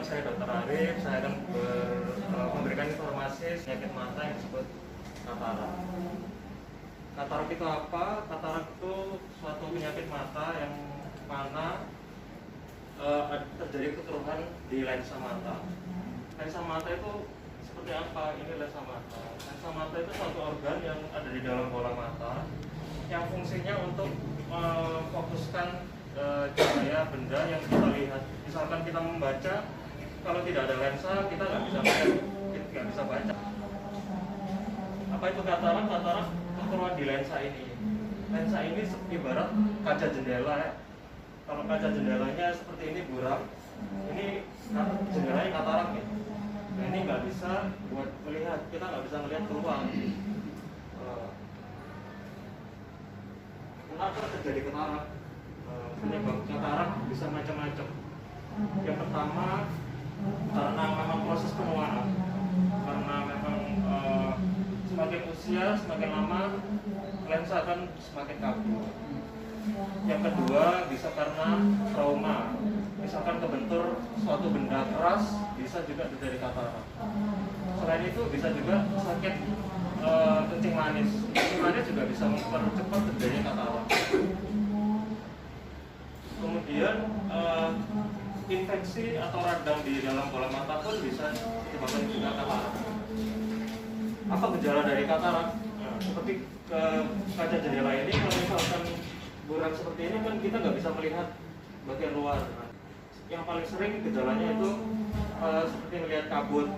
saya Dr. Arif. Saya akan memberikan informasi penyakit mata yang disebut katarak. Katarak itu apa? Katarak itu suatu penyakit mata yang mana terjadi kekeruhan di lensa mata. Lensa mata itu seperti apa? Ini lensa mata. Lensa mata itu suatu organ yang ada di dalam bola mata yang fungsinya untuk memfokuskan cahaya benda yang kita lihat. Misalkan kita membaca, kalau tidak ada lensa kita nggak bisa baca. Apa itu katarak? Katarak kekeruhan di lensa ini. Lensa ini ibarat kaca jendela ya. Kalau kaca jendelanya seperti ini buram, ini jendelanya katarak nih. Nah, ini nggak bisa buat melihat, kita nggak bisa melihat keluar. Kenapa terjadi katarak? Penyebab katarak bisa macam-macam. Yang pertama karena memang proses penuaan, karena memang semakin usia semakin lama lensa akan semakin kabur. Yang kedua bisa karena trauma, misalkan kebentur suatu benda keras bisa juga terjadi katarak. Selain itu bisa juga sakit kencing manis. Kencing manis juga bisa mempercepat terjadinya katarak. Kemudian infeksi atau radang di dalam bola mata pun bisa menyebabkan juga katarak. Apa gejala dari katarak? Nah, seperti kaca jendela ini, kalau misalkan buram seperti ini kan kita nggak bisa melihat bagian luar. Nah, yang paling sering gejalanya itu seperti melihat kabut.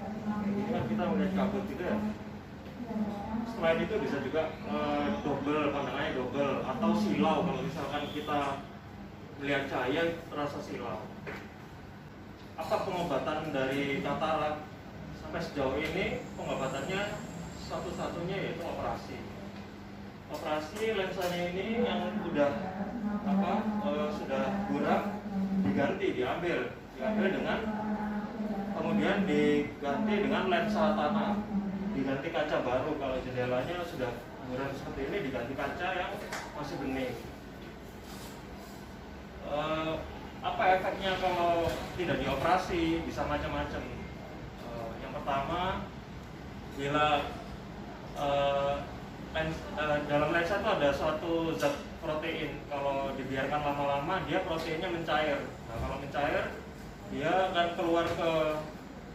Ini kan kita melihat kabut gitu ya. Selain itu bisa juga double, pandangannya double atau silau. Kalau misalkan kita melihat cahaya terasa silau. Apa pengobatan dari katarak? Sampai sejauh ini pengobatannya satu-satunya yaitu operasi. Operasi lensanya ini yang sudah buram diambil dengan kemudian diganti dengan lensa tanam, diganti kaca baru. Kalau jendelanya sudah buram seperti ini diganti kaca yang masih bening. Apa efeknya kalau tidak dioperasi? Bisa macam-macam. Yang pertama, bila dalam lensa itu ada suatu zat protein. Kalau dibiarkan lama-lama dia proteinnya mencair. Nah, kalau mencair dia akan keluar ke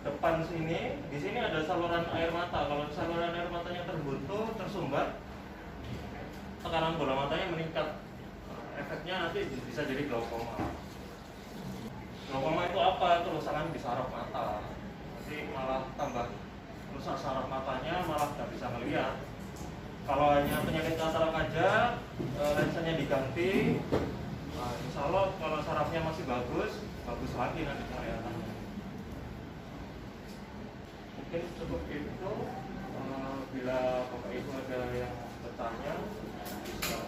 depan sini. Di sini ada saluran air mata. Kalau saluran air matanya terbuntu, tersumbat, tekanan bola matanya meningkat. Efeknya nanti bisa jadi glaukoma. Glaukoma itu apa? Kerusakan di saraf mata. Nanti malah tambah rusak saraf matanya, malah nggak bisa melihat. Kalau hanya penyakit katarak aja, lensanya diganti. Nah, insya Allah kalau sarafnya masih bagus lagi nanti penglihatannya. Mungkin cukup itu. Bila Bapak Ibu ada yang bertanya, bisa.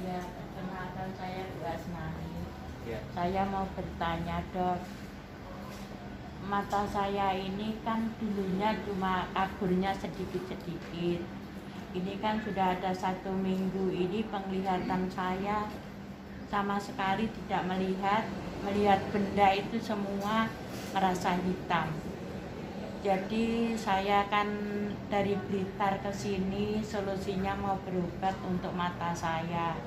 Iya, perkenalkan saya Bu Asmani. Ya. Saya mau bertanya, Dok. Mata saya ini kan dulunya cuma kaburnya sedikit-sedikit. Ini kan sudah ada 1 minggu ini penglihatan saya sama sekali tidak melihat benda itu semua merasa hitam. Jadi saya kan dari Blitar ke sini solusinya mau berobat untuk mata saya.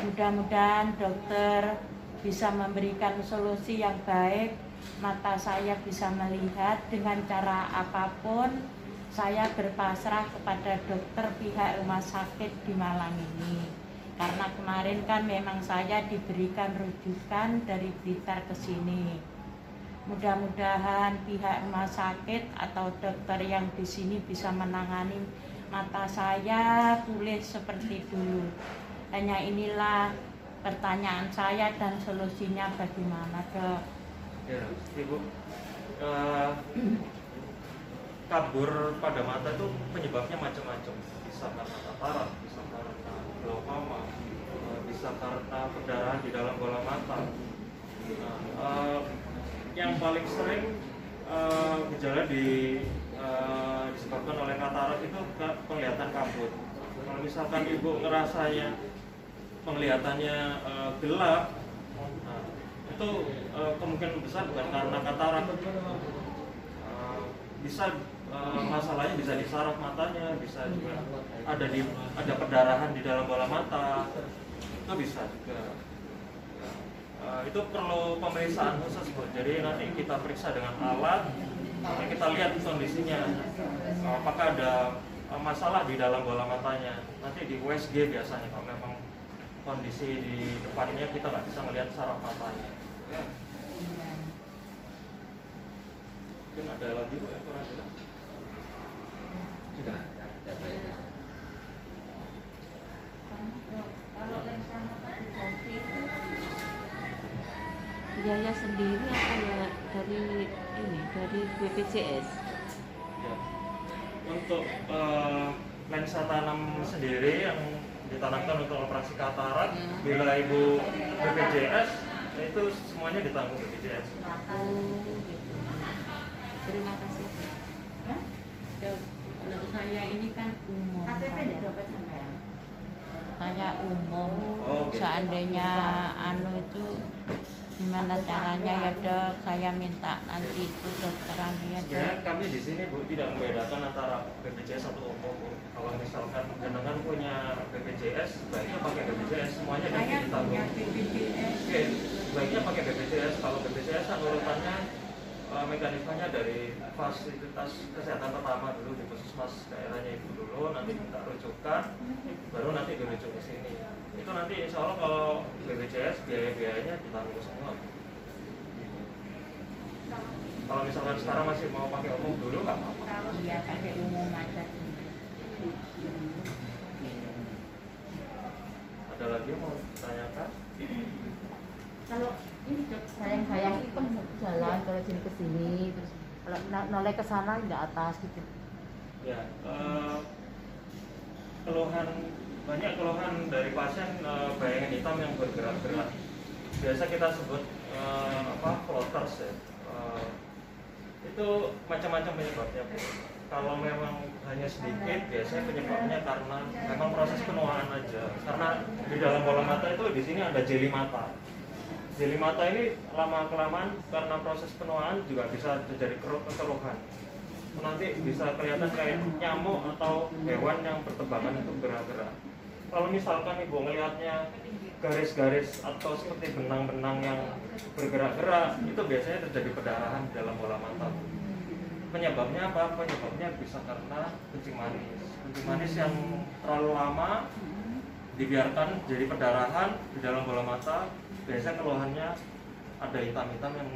Mudah-mudahan dokter bisa memberikan solusi yang baik. Mata saya bisa melihat dengan cara apapun. Saya berpasrah kepada dokter pihak rumah sakit di Malang ini. Karena kemarin kan memang saya diberikan rujukan dari Blitar ke sini. Mudah-mudahan pihak rumah sakit atau dokter yang di sini bisa menangani mata saya pulih seperti dulu. Hanya inilah pertanyaan saya dan solusinya bagaimana, Dok? Ya, Ibu, kabur pada mata itu penyebabnya macam-macam. Bisa karena katarak, bisa karena glaukoma, bisa karena perdarahan di dalam bola mata. Yang paling sering gejala disebabkan oleh katarak itu penglihatan kabut. Kalau misalkan Ibu ngerasanya penglihatannya gelap, itu kemungkinan besar bukan karena katarak. Bisa masalahnya bisa di saraf matanya, bisa juga ada perdarahan di dalam bola mata, itu bisa juga. Itu perlu pemeriksaan khusus, Bu. Jadi nanti kita periksa dengan alat, nanti kita lihat kondisinya, apakah ada masalah di dalam bola matanya. Nanti di USG biasanya kalau memang kondisi di depannya kita nggak bisa melihat saraf matanya. Ya. Mungkin ada lagi, Bu, yang kurang jelas? Sudah. Kalau lensa mata diganti itu biaya sendiri atau ya dari BPJS? Ya. Untuk lensa tanam sendiri yang ditanamkan untuk operasi katarak, bila Ibu BPJS, itu semuanya ditanggung BPJS. Gitu. Terima kasih. Kalau saya ini kan umum. Saya umum. Gitu. Seandainya itu gimana caranya ya Dok? Saya minta nanti itu dokteran ya Dok. Ya, kami di sini, Bu, tidak membedakan antara BPJS atau umum, Bu. Kalau misalkan jenengan punya BPJS, baiknya pakai BPJS, semuanya ditanggung. Oke, baiknya pakai BPJS. Kalau BPJS kan urutannya mekanismenya dari fasilitas kesehatan pertama dulu di puskesmas daerahnya Ibu dulu, nanti kita rujukan, baru nanti dirujuk ke sini. Itu nanti insya Allah kalau BPJS biaya-biayanya ditanggung semua. Kalau misalkan sekarang masih mau pakai umum dulu nggak apa-apa. Iya, pakai umum aja. Ada lagi yang mau ditanyakan? Kalau ini sayang-sayang itu kan jalan kalau sini ke sini, terus kalau noleh ke sana tidak atas gitu. Ya, banyak keluhan dari pasien bayangan hitam yang bergerak-gerak. Biasa kita sebut floaters ya. Itu macam-macam penyebabnya, Bu. Kalau memang hanya sedikit, biasanya penyebabnya karena memang proses penuaan aja. Karena di dalam bola mata itu di sini ada jeli mata. Jeli mata ini lama-kelamaan karena proses penuaan juga bisa terjadi keruhan. Nanti bisa kelihatan kayak nyamuk atau hewan yang bertebangan itu gerak-gerak. Kalau misalkan Ibu ngelihatnya garis-garis atau seperti benang-benang yang bergerak-gerak, itu biasanya terjadi perdarahan di dalam bola mata. Penyebabnya apa? Penyebabnya bisa karena kencing manis. Kencing manis yang terlalu lama dibiarkan jadi perdarahan di dalam bola mata. Biasanya keluhannya ada hitam-hitam yang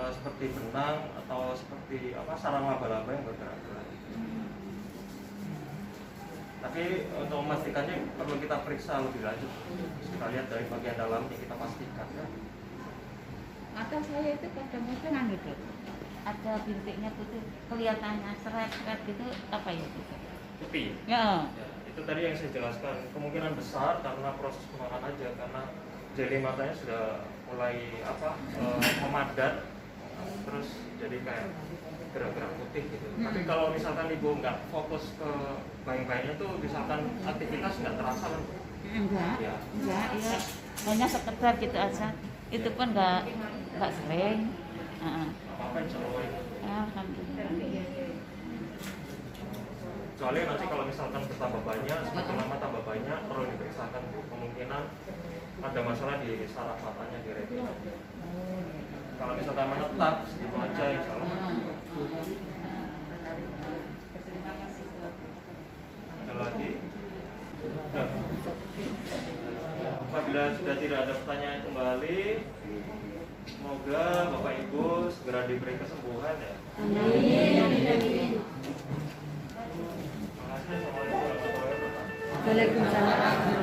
seperti benang atau seperti sarang laba-laba yang bergerak-gerak. Tapi untuk memastikannya perlu kita periksa lebih lanjut. Kita lihat dari bagian dalamnya, kita pastikan ya. Mata saya itu kadang-kadang gitu, ada bintiknya tuh kelihatannya seret-seret gitu, apa ya itu? Tepi. Ya. Ya, itu tadi yang saya jelaskan. Kemungkinan besar karena proses penuaan aja, karena jeli matanya sudah mulai memadat, terus jadi kayak gerak-gerak putih gitu. Tapi kalau misalkan Ibu nggak fokus ke bayang-bayangnya tuh, misalkan aktivitas nggak terasa kan? Enggak, Ya. enggak, ya hanya sekedar gitu aja. Itu pun enggak sering. Apa-apa insya Allah itu. Alhamdulillah. Kecuali nanti kalau misalkan bertambah banyak, semakin lama tambah banyak, perlu diperiksakan kemungkinan ada masalah di saraf matanya, di retina. Kalau misalkan menetap, segitu aja insya Allah. Ada lagi? Sudah. Apabila sudah tidak ada pertanyaan kembali, semoga Bapak Ibu segera diberi kesembuhan ya. Amin. Terima kasih. Assalamualaikum warahmatullahi wabarakatuh. Waalaikumsalam.